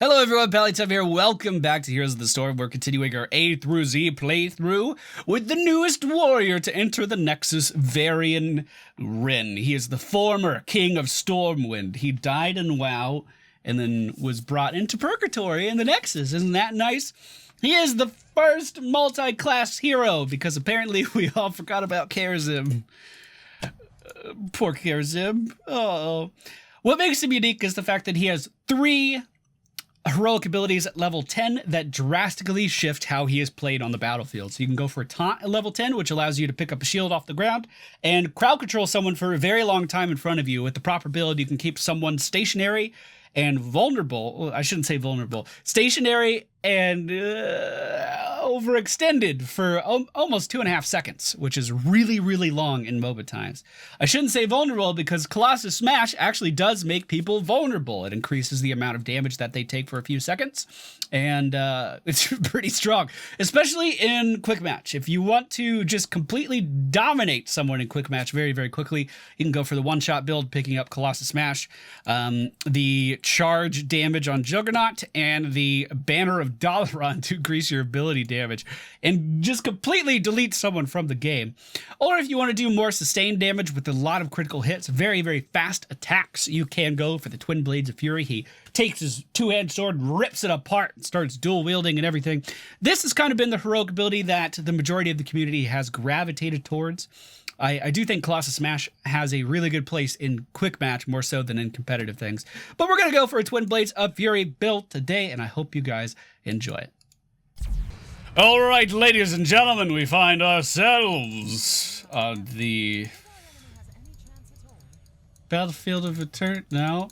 Hello everyone, Pallytime here. Welcome back to Heroes of the Storm. We're continuing our A through Z playthrough with the newest warrior to enter the Nexus, Varian Wrynn. He is the former king of Stormwind. He died in WoW and then was brought into Purgatory in the Nexus. Isn't that nice? He is the first multi-class hero because apparently we all forgot about Karazim. Poor Karazim. Oh. What makes him unique is the fact that he has 3 heroic abilities at level 10 that drastically shift how he is played on the battlefield. So you can go for a taunt at level 10, which allows you to pick up a shield off the ground and crowd control someone for a very long time in front of you. With the proper build, you can keep someone stationary and vulnerable. Well, I shouldn't say vulnerable. Stationary and overextended for almost 2.5 seconds, which is really, really long in MOBA times. I shouldn't say vulnerable because Colossus Smash actually does make people vulnerable. It increases the amount of damage that they take for a few seconds, and it's pretty strong, especially in Quick Match. If you want to just completely dominate someone in Quick Match very, very quickly, you can go for the one-shot build, picking up Colossus Smash, the charge damage on Juggernaut, and the Banner of Dalaran to increase your ability damage and just completely delete someone from the game. Or if you want to do more sustained damage with a lot of critical hits, very, very fast attacks, you can go for the Twin Blades of Fury. He takes his two-handed sword, rips it apart, and starts dual wielding and everything. This has kind of been the heroic ability that the majority of the community has gravitated towards. I do think Colossus Smash has a really good place in Quick Match, more so than in competitive things. But we're going to go for a Twin Blades of Fury build today, and I hope you guys enjoy it. All right, ladies and gentlemen, we find ourselves on the battlefield of Eternity. No,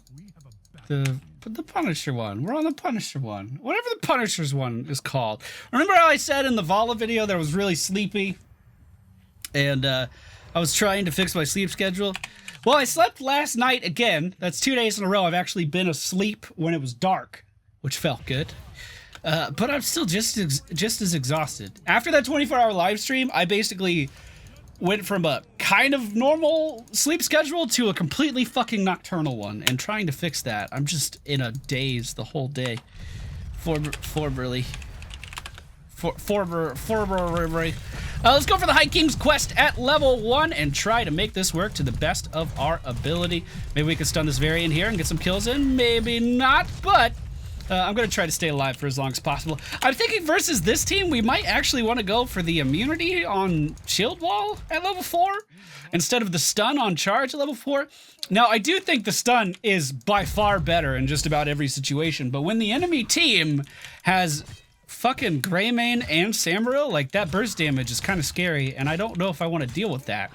the Punisher one. We're on the Punisher one. Whatever the Punisher's one is called. Remember how I said in the Vala video that I was really sleepy? And I was trying to fix my sleep schedule. Well, I slept last night again. That's 2 days in a row. I've actually been asleep when it was dark, which felt good. But I'm still just as exhausted. After that 24-hour live stream, I basically went from a kind of normal sleep schedule to a completely fucking nocturnal one. And trying to fix that, I'm just in a daze the whole day. Let's go for the High King's quest at level 1 and try to make this work to the best of our ability. Maybe we can stun this Varian here and get some kills in. Maybe not, but I'm going to try to stay alive for as long as possible. I'm thinking versus this team, we might actually want to go for the immunity on Shield Wall at level 4 instead of the stun on charge at level 4. Now, I do think the stun is by far better in just about every situation, but when the enemy team has fucking Greymane and Samaril, like, that burst damage is kind of scary, and I don't know if I want to deal with that.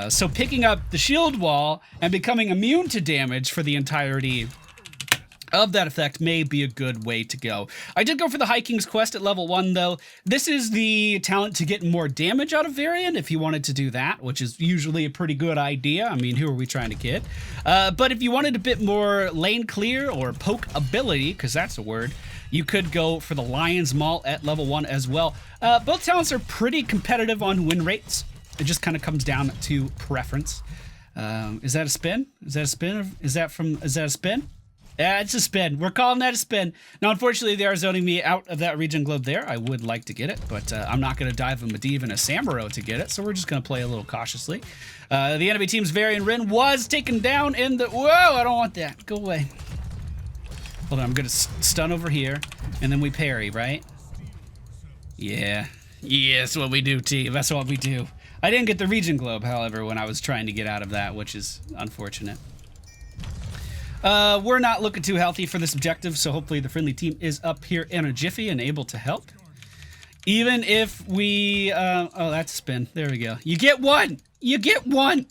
So picking up the shield wall and becoming immune to damage for the entirety of that effect may be a good way to go. I did go for the High King's quest at level 1, though. This is the talent to get more damage out of Varian if you wanted to do that, which is usually a pretty good idea. I mean, who are we trying to kid? But if you wanted a bit more lane clear or poke ability, because that's a word, you could go for the Lion's Maul at level 1 as well. Both talents are pretty competitive on win rates. It just kind of comes down to preference. Is that a spin? Is that a spin? Is that a spin? Yeah, it's a spin. We're calling that a spin. Now, unfortunately, they are zoning me out of that region globe there. I would like to get it, but I'm not going to dive a Medivh and a Samuro to get it, so we're just going to play a little cautiously. The enemy team's Varian Wrynn was taken down in the... Whoa, I don't want that. Go away. Hold on, I'm going to stun over here, and then we parry, right? Yeah. Yeah, that's what we do, team. That's what we do. I didn't get the region globe, however, when I was trying to get out of that, which is unfortunate. We're not looking too healthy for this objective, so hopefully the friendly team is up here in a jiffy and able to help. Even if we... oh, that's a spin. There we go. You get one! You get one!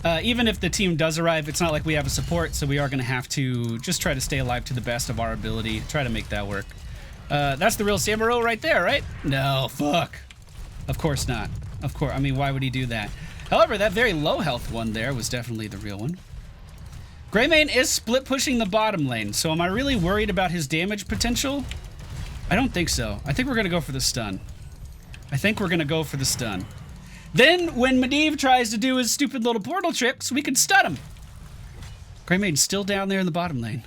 Even if the team does arrive, it's not like we have a support, so we are going to have to just try to stay alive to the best of our ability. Try to make that work. That's the real Samuro right there, right? No, fuck. Of course not. Of course. I mean, why would he do that? However, that very low health one there was definitely the real one. Greymane is split pushing the bottom lane, so am I really worried about his damage potential? I don't think so. I think we're going to go for the stun. Then, when Medivh tries to do his stupid little portal tricks, we can stun him. Greymane's still down there in the bottom lane.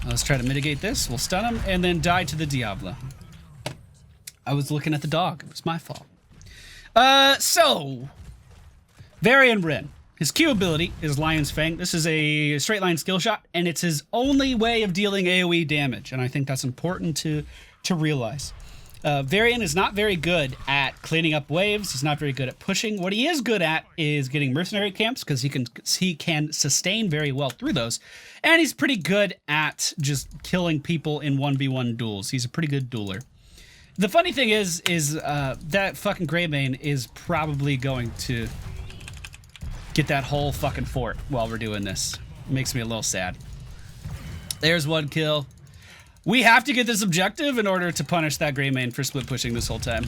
Let's try to mitigate this. We'll stun him and then die to the Diablo. I was looking at the dog. It was my fault. So Varian Wrynn. His Q ability is Lion's Fang. This is a straight line skill shot, and it's his only way of dealing AoE damage, and I think that's important to realize. Varian is not very good at cleaning up waves. He's not very good at pushing. What he is good at is getting mercenary camps, because he can sustain very well through those, and he's pretty good at just killing people in 1v1 duels. He's a pretty good dueler. The funny thing is that fucking Greymane is probably going to get that whole fucking fort while we're doing this. It makes me a little sad. There's one kill. We have to get this objective in order to punish that Greymane for split pushing this whole time.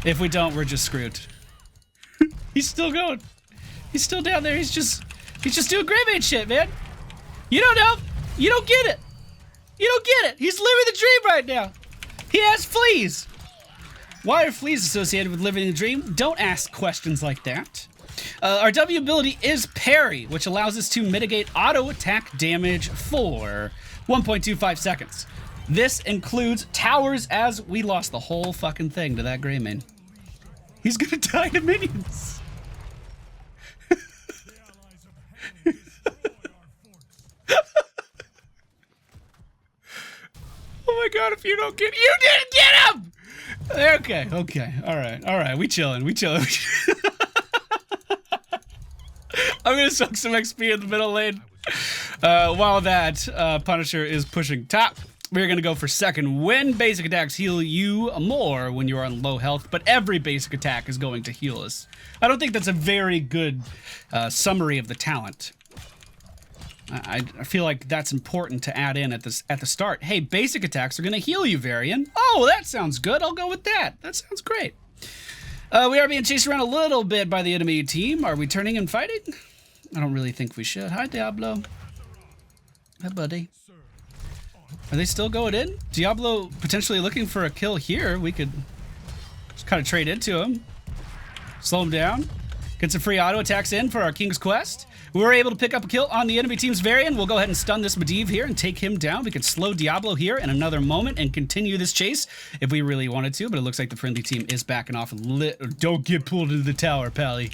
If we don't, we're just screwed. He's still going. He's still down there. He's just doing Greymane shit, man. You don't know. You don't get it. You don't get it. He's living the dream right now. He has fleas. Why are fleas associated with living the dream? Don't ask questions like that. Our W ability is Parry, which allows us to mitigate auto attack damage for 1.25 seconds. This includes towers, as we lost the whole fucking thing to that Greymane. He's gonna die to minions. Oh my god, if you don't get, you didn't get him! Okay, all right, we chilling. I'm gonna suck some XP in the middle lane. While that Punisher is pushing top, we're gonna go for second. When basic attacks heal you more when you're on low health, but every basic attack is going to heal us. I don't think that's a very good summary of the talent. I feel like that's important to add in at the start. Hey, basic attacks are gonna heal you, Varian. Oh, that sounds good. I'll go with that. That sounds great. We are being chased around a little bit by the enemy team. Are we turning and fighting? I don't really think we should. Hi, Diablo. Hi, buddy. Are they still going in? Diablo potentially looking for a kill here. We could just kind of trade into him. Slow him down. Get some free auto attacks in for our King's Quest. We were able to pick up a kill on the enemy team's Varian. We'll go ahead and stun this Medivh here and take him down. We can slow Diablo here in another moment and continue this chase if we really wanted to, but it looks like the friendly team is backing off. Don't get pulled into the tower, Pally.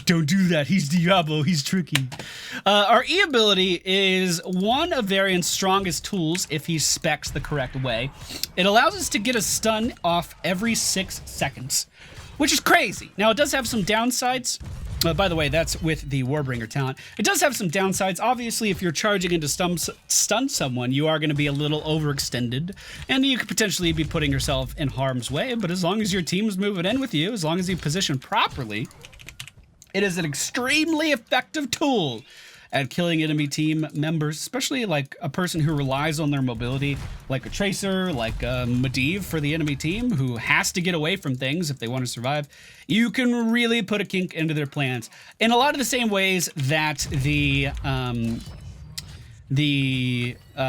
Don't do that. He's Diablo. He's tricky. Our E ability is one of Varian's strongest tools if he specs the correct way. It allows us to get a stun off every 6 seconds, which is crazy. Now, it does have some downsides. By the way, that's with the Warbringer talent. It does have some downsides. Obviously, if you're charging into stun someone, you are going to be a little overextended, and you could potentially be putting yourself in harm's way. But as long as your team's moving in with you, as long as you position properly, it is an extremely effective tool at killing enemy team members, especially like a person who relies on their mobility, like a Tracer, like a Medivh for the enemy team, who has to get away from things if they want to survive. You can really put a kink into their plans in a lot of the same ways that the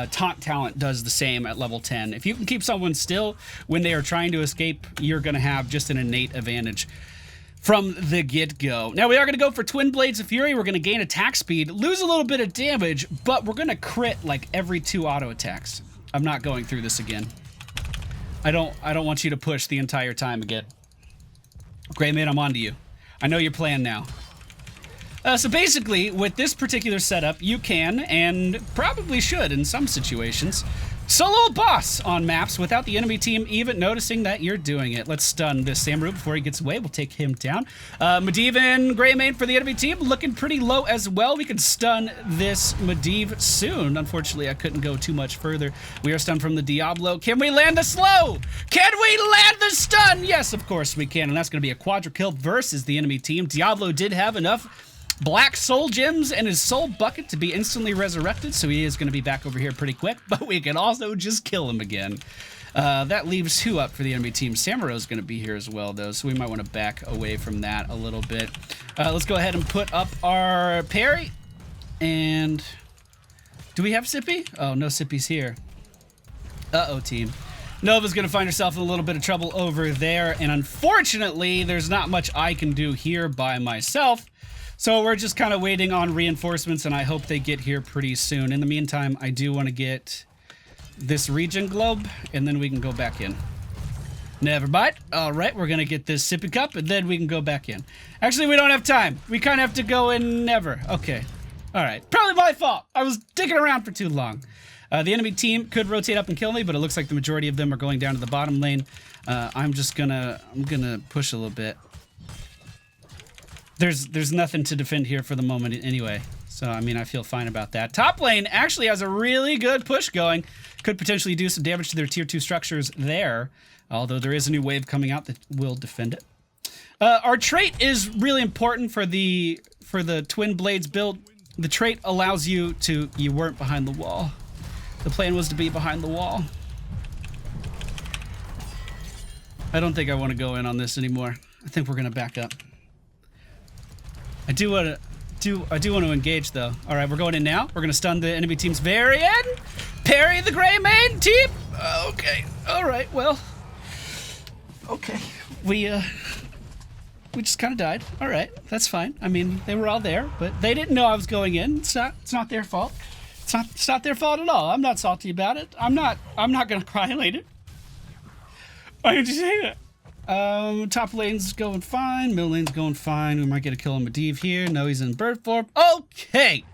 taunt talent does the same at level 10. If you can keep someone still when they are trying to escape, you're going to have just an innate advantage from the get-go. Now, we are going to go for Twin Blades of Fury. We're going to gain attack speed, lose a little bit of damage, but we're going to crit like every 2 auto attacks. I'm not going through this again. I don't want you to push the entire time again. Greymane, I'm onto you. I know your plan now. So basically, with this particular setup, you can, and probably should in some situations, solo a boss on maps without the enemy team even noticing that you're doing it. Let's stun this Samuru before he gets away. We'll take him down. Medivh and Greymane for the enemy team, looking pretty low as well. We can stun this Medivh soon. Unfortunately, I couldn't go too much further. We are stunned from the Diablo. Can we land the slow? Can we land the stun? Yes, of course we can, and that's going to be a quadra kill versus the enemy team. Diablo did have enough Black Soul Gems and his Soul Bucket to be instantly resurrected, so he is going to be back over here pretty quick, but we can also just kill him again. That leaves who up for the enemy team? Samuro's going to be here as well, though, so we might want to back away from that a little bit. Let's go ahead and put up our parry. And do we have Sippy? Oh, no Sippy's here. Uh-oh, team. Nova's going to find herself in a little bit of trouble over there, and unfortunately, there's not much I can do here by myself. So we're just kind of waiting on reinforcements, and I hope they get here pretty soon. In the meantime, I do want to get this region globe, and then we can go back in. Never mind. All right, we're gonna get this sippy cup, and then we can go back in. Actually, we don't have time. We kind of have to go in never. Okay. All right. Probably my fault. I was digging around for too long. The enemy team could rotate up and kill me, but it looks like the majority of them are going down to the bottom lane. I'm gonna push a little bit. There's nothing to defend here for the moment anyway. So, I mean, I feel fine about that. Top lane actually has a really good push going. Could potentially do some damage to their tier 2 structures there. Although there is a new wave coming out that will defend it. Our trait is really important for the Twin Blades build. The trait allows you to... You weren't behind the wall. The plan was to be behind the wall. I don't think I want to go in on this anymore. I think we're going to back up. I do want to engage, though. All right, we're going in now. We're going to stun the enemy team's Varian. Parry the Grey Mane team. Okay. All right, well... Okay, we just kind of died. All right, that's fine. I mean, they were all there, but they didn't know I was going in. It's not their fault. It's not their fault at all. I'm not salty about it. I'm not gonna cry later. Why did you say that? Top lane's going fine. Middle lane's going fine. We might get a kill on Medivh here. No, he's in bird form. Okay.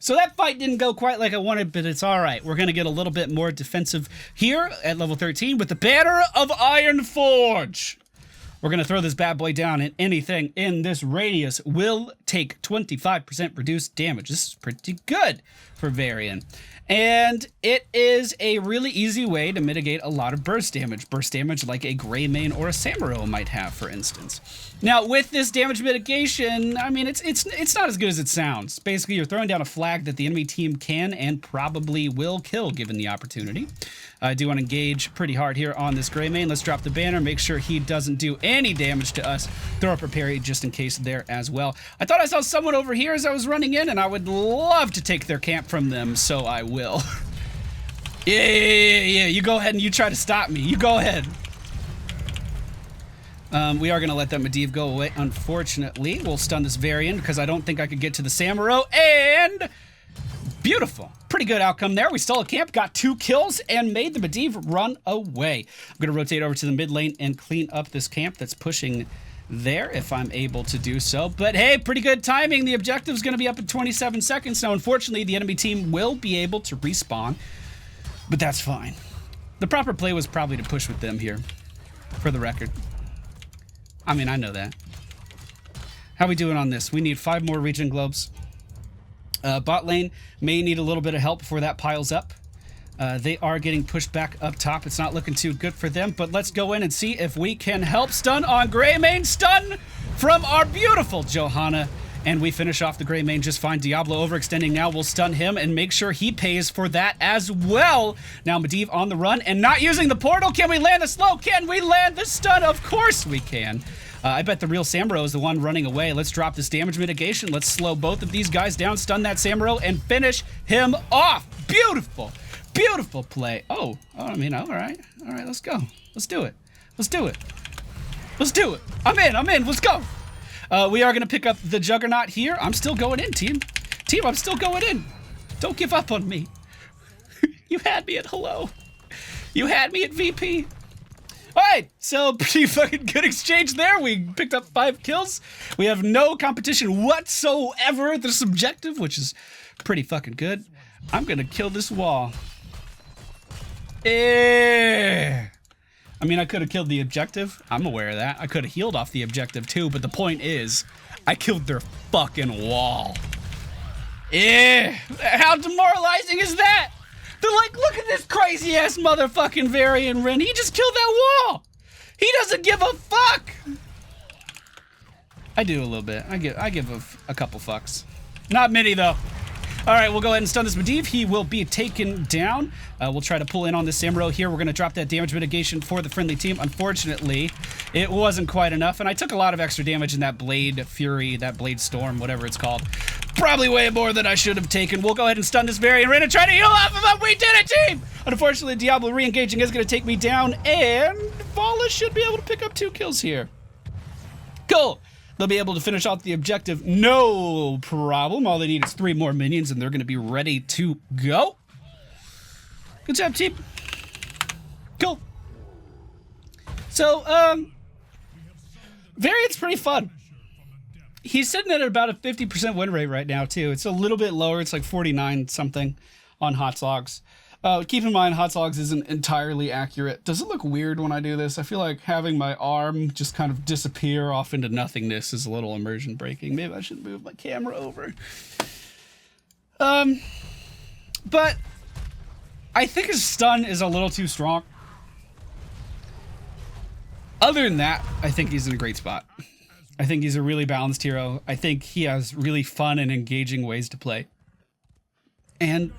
So that fight didn't go quite like I wanted, but it's all right. We're going to get a little bit more defensive here at level 13 with the Banner of Ironforge. We're going to throw this bad boy down, and anything in this radius will take 25% reduced damage. This is pretty good for Varian. And it is a really easy way to mitigate a lot of burst damage. Burst damage like a Grey Mane or a Samuro might have, for instance. Now, with this damage mitigation, I mean, it's not as good as it sounds. Basically, you're throwing down a flag that the enemy team can and probably will kill given the opportunity. I do want to engage pretty hard here on this Grey Mane. Let's drop the banner, make sure he doesn't do any damage to us. Throw up a parry just in case there as well. I thought I saw someone over here as I was running in, and I would love to take their camp from them, so I will. Yeah. You go ahead and you try to stop me. You go ahead. We are going to let that Medivh go away, unfortunately. We'll stun this Varian because I don't think I could get to the Samuro. And beautiful. Pretty good outcome there. We stole a camp, got 2 kills, and made the Medivh run away. I'm going to rotate over to the mid lane and clean up this camp that's pushing there if I'm able to do so. But hey, pretty good timing. The objective's going to be up in 27 seconds. Now, unfortunately, the enemy team will be able to respawn, but that's fine. The proper play was probably to push with them here, for the record. I mean, I know that. How we doing on this? We need 5 more region globes. Bot lane may need a little bit of help before that piles up. They are getting pushed back up top. It's not looking too good for them, but let's go in and see if we can help. Stun on Grey Mane. Stun from our beautiful Johanna. And we finish off the Grey Mane just fine. Diablo overextending now. We'll stun him and make sure he pays for that as well. Now Medivh on the run and not using the portal. Can we land the slow? Can we land the stun? Of course we can. I bet the real Samuro is the one running away. Let's drop this damage mitigation. Let's slow both of these guys down, stun that Samuro, and finish him off. Beautiful. Beautiful play. Oh, I mean, all right. All right, let's go. Let's do it. Let's do it. Let's do it. I'm in. Let's go. We are going to pick up the Juggernaut here. I'm still going in, team. Team, I'm still going in. Don't give up on me. You had me at hello. You had me at VP. All right, so pretty fucking good exchange there. We picked up 5 kills. We have no competition whatsoever. The subjective, which is pretty fucking good. I'm going to kill this wall. I mean, I could have killed the objective. I'm aware of that. I could have healed off the objective too, but the point is, I killed their fucking wall. How demoralizing is that? They're like, look at this crazy ass motherfucking Varian Wrynn. He just killed that wall. He doesn't give a fuck. I do a little bit. I give a couple fucks. Not many though. All right, we'll go ahead and stun this Medivh. He will be taken down. We'll try to pull in on this Samuro here. We're going to drop that damage mitigation for the friendly team. Unfortunately, it wasn't quite enough, and I took a lot of extra damage in that Blade Fury, that Blade Storm, whatever it's called. Probably way more than I should have taken. We'll go ahead and stun this Varian Wrynn and try to heal off of him. We did it, team! Unfortunately, Diablo re-engaging is going to take me down, and Vala should be able to pick up 2 kills here. Cool. They'll be able to finish off the objective, no problem. All they need is 3 more minions, and they're going to be ready to go. Good job, team. Cool. So, Varian's pretty fun. He's sitting at about a 50% win rate right now, too. It's a little bit lower. It's like 49 something on HoTs logs. Keep in mind, HoTs logs isn't entirely accurate. Does it look weird when I do this? I feel like having my arm just kind of disappear off into nothingness is a little immersion breaking. Maybe I should move my camera over. But I think his stun is a little too strong. Other than that, I think he's in a great spot. I think he's a really balanced hero. I think he has really fun and engaging ways to play. And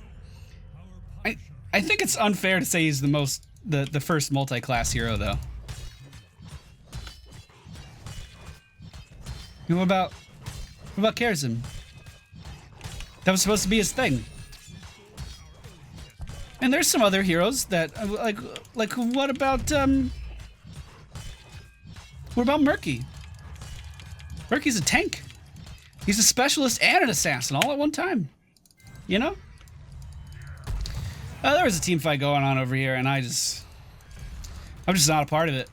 I think it's unfair to say he's the first multi-class hero, though. What about Charism? That was supposed to be his thing. And there's some other heroes that like what about Murky? Murky's a tank. He's a specialist and an assassin all at one time. You know? There was a team fight going on over here, and I'm just not a part of it.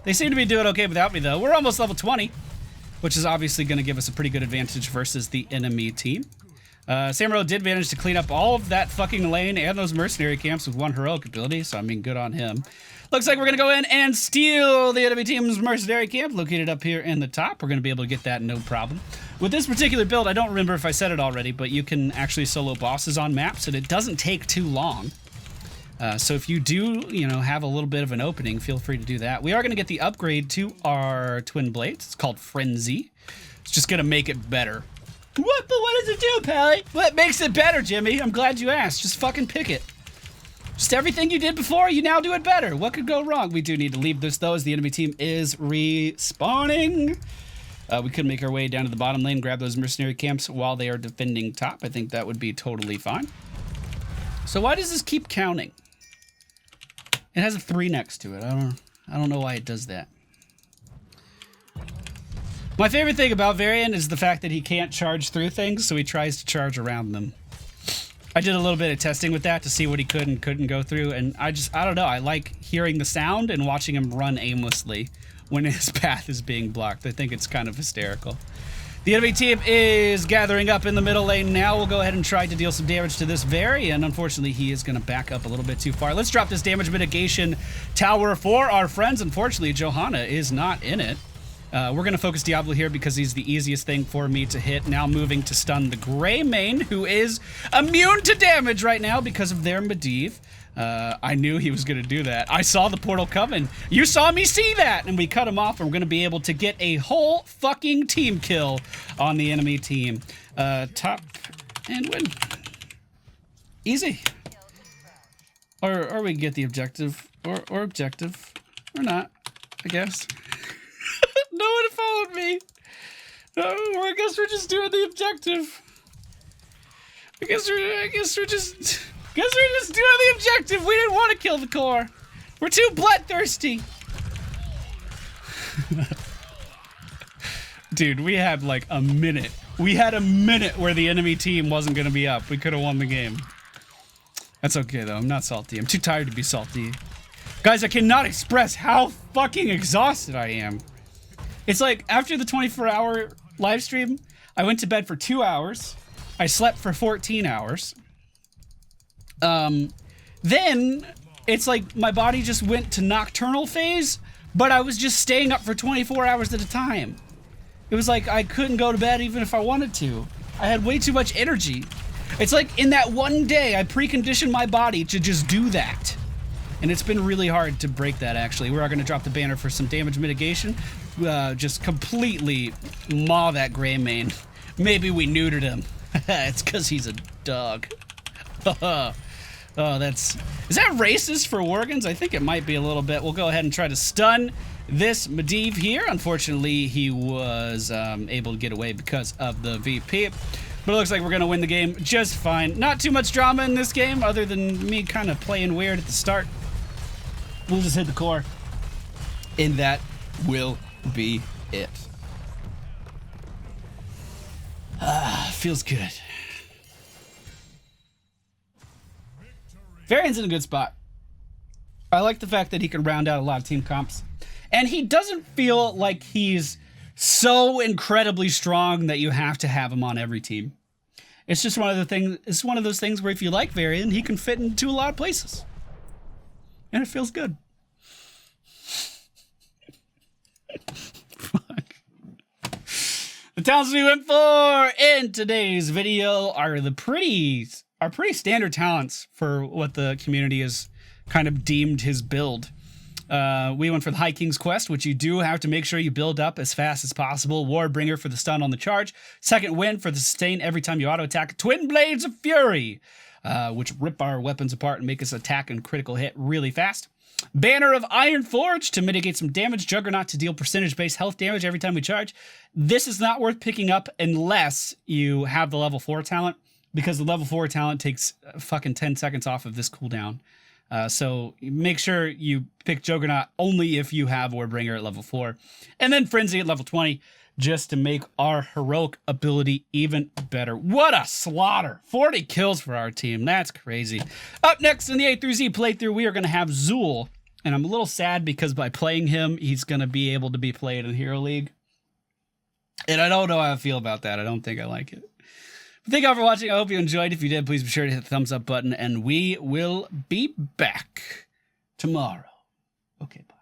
They seem to be doing okay without me, though. We're almost level 20, which is obviously going to give us a pretty good advantage versus the enemy team. Samuro did manage to clean up all of that fucking lane and those mercenary camps with one heroic ability, so I mean, good on him. Looks like we're going to go in and steal the enemy team's mercenary camp located up here in the top. We're going to be able to get that no problem. With this particular build, I don't remember if I said it already, but you can actually solo bosses on maps, and it doesn't take too long. So if you do, have a little bit of an opening, feel free to do that. We are going to get the upgrade to our twin blades. It's called Frenzy. It's just going to make it better. But what does it do, Pally? What makes it better, Jimmy? I'm glad you asked. Just fucking pick it. Just everything you did before, you now do it better. What could go wrong? We do need to leave this, though, as the enemy team is respawning. We could make our way down to the bottom lane, grab those mercenary camps while they are defending top. I think that would be totally fine. So why does this keep counting? It has a 3 next to it. I don't know why it does that. My favorite thing about Varian is the fact that he can't charge through things, so he tries to charge around them. I did a little bit of testing with that to see what he could and couldn't go through, and I don't know. I like hearing the sound and watching him run aimlessly when his path is being blocked. I think it's kind of hysterical. The enemy team is gathering up in the middle lane now. We'll go ahead and try to deal some damage to this Varian. Unfortunately, he is going to back up a little bit too far. Let's drop this damage mitigation tower for our friends. Unfortunately, Johanna is not in it. We're going to focus Diablo here because he's the easiest thing for me to hit. Now moving to stun the Grey Mane, who is immune to damage right now because of their Medivh. I knew he was going to do that. I saw the portal coming. You saw me see that! And we cut him off, and we're going to be able to get a whole fucking team kill on the enemy team. Top and win. Easy. Or we can get the objective. Or objective. Or not, I guess. No one followed me. No, I guess we're just doing the objective. I guess we're just doing the objective. We didn't want to kill the core. We're too bloodthirsty. Dude, we had like a minute. We had a minute where the enemy team wasn't going to be up. We could have won the game. That's okay, though. I'm not salty. I'm too tired to be salty. Guys, I cannot express how fucking exhausted I am. It's like, after the 24-hour live stream, I went to bed for 2 hours. I slept for 14 hours. Then, it's like my body just went to nocturnal phase, but I was just staying up for 24 hours at a time. It was like I couldn't go to bed even if I wanted to. I had way too much energy. It's like in that one day, I preconditioned my body to just do that. And it's been really hard to break that, actually. We are going to drop the banner for some damage mitigation. Just completely maw that Grey Mane. Maybe we neutered him. It's because he's a dog. Oh, that's... Is that racist for Worgans? I think it might be a little bit. We'll go ahead and try to stun this Medivh here. Unfortunately, he was able to get away because of the VP. But it looks like we're going to win the game just fine. Not too much drama in this game, other than me kind of playing weird at the start. We'll just hit the core. And that will be it. Feels good. Varian's in a good spot. I like the fact that he can round out a lot of team comps. And he doesn't feel like he's so incredibly strong that you have to have him on every team. It's just one of the things. It's one of those things where if you like Varian, he can fit into a lot of places, and it feels good. Fuck. The talents we went for in today's video are pretty standard talents for what the community has kind of deemed his build. We went for the High King's Quest, which you do have to make sure you build up as fast as possible. Warbringer for the stun on the charge. Second Wind for the sustain every time you auto attack. Twin Blades of Fury, which rip our weapons apart and make us attack and critical hit really fast. Banner of Iron Forge to mitigate some damage. Juggernaut to deal percentage-based health damage every time we charge. This is not worth picking up unless you have the level 4 talent, because the level 4 talent takes fucking 10 seconds off of this cooldown. So make sure you pick Juggernaut only if you have Warbringer at level 4. And then Frenzy at level 20, just to make our heroic ability even better. What a slaughter. 40 kills for our team. That's crazy. Up next in the A through Z playthrough, we are going to have Zool. And I'm a little sad because by playing him, he's going to be able to be played in Hero League. And I don't know how I feel about that. I don't think I like it. Thank you all for watching. I hope you enjoyed. If you did, please be sure to hit the thumbs up button, and we will be back tomorrow. Okay, bye.